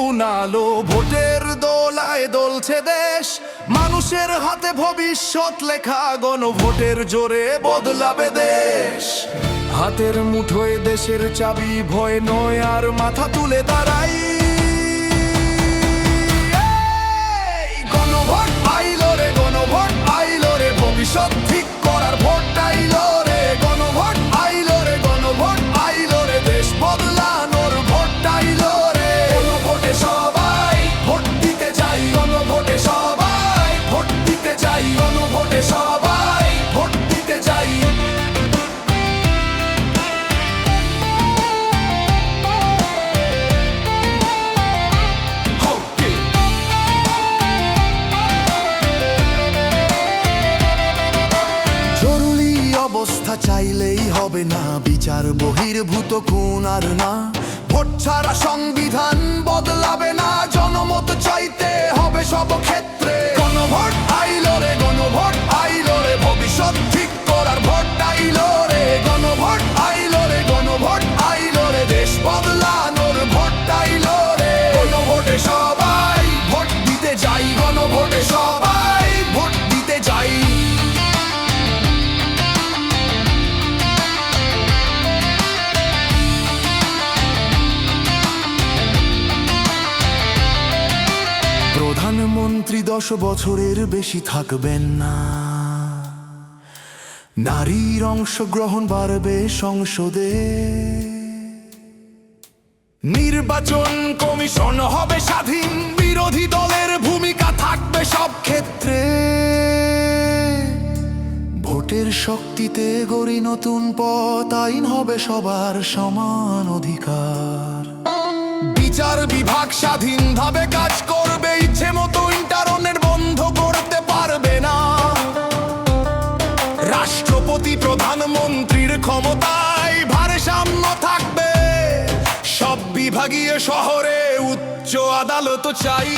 নতুন আলো, ভোটের দোলায় দোলছে দেশ, মানুষের হাতে ভবিষ্যৎ লেখা, গণভোটের জোরে বদলাবে দেশ। হাতের মুঠোয় দেশের চাবি, ভয় নয় আর মাথা তুলে দাঁড়াই। গণভোট আইলো রে, গণভোট আইলো রে, ভবিষ্যৎ ঠিক করার ভোট আইলো রে। গণভোট আইলো রে, গণভোট আইলো রে, দেশ বদলানোর ভোট আইলো রে। গণভোটে সবাই ভোট দিতে যাই, গণভোটে সবাই ভোট দিতে যাই, গণভোটে সবাই ভোট দিতে যাই। জরুরি অবস্থা চাইলেই হবে না, বিচার বহির্ভূত খুন আর না। ভোট ছাড়া সংবিধান বদলাবে না, জনমত চাইতে হবে সব ক্ষেত্রে। গণভোট আইলো রে, গণভোট আইলো রে, ভবিষ্যৎ ঠিক করার ভোট আইলো রে। গণভোট আইলো রে, গণভোট আইলো রে, দেশ বদলানোর ভোট আইলো রে। গণভোটে সবাই ভোট দিতে যাই, গণভোটে সবাই ভোট দিতে যাই। প্রধানমন্ত্রী 10 বছরের বেশি থাকবেন না, নারীর অংশগ্রহণ বাড়বে সংসদে। নির্বাচন কমিশন হবে স্বাধীন, বিরোধী দলের ভূমিকা থাকবে সব ক্ষেত্রে। ভোটের শক্তিতে গড়ি নতুন পথ, আইন হবে সবার সমান অধিকার। বিচার বিভাগ স্বাধীনভাবে কাজ করবে, ইচ্ছে মতো ইন্টারনেট বন্ধ করতে পারবে না। রাষ্ট্রপতি প্রধানমন্ত্রীর ক্ষমতায় ভারসাম্য থাকবে, সব বিভাগীয় শহরে উচ্চ আদালত চাই।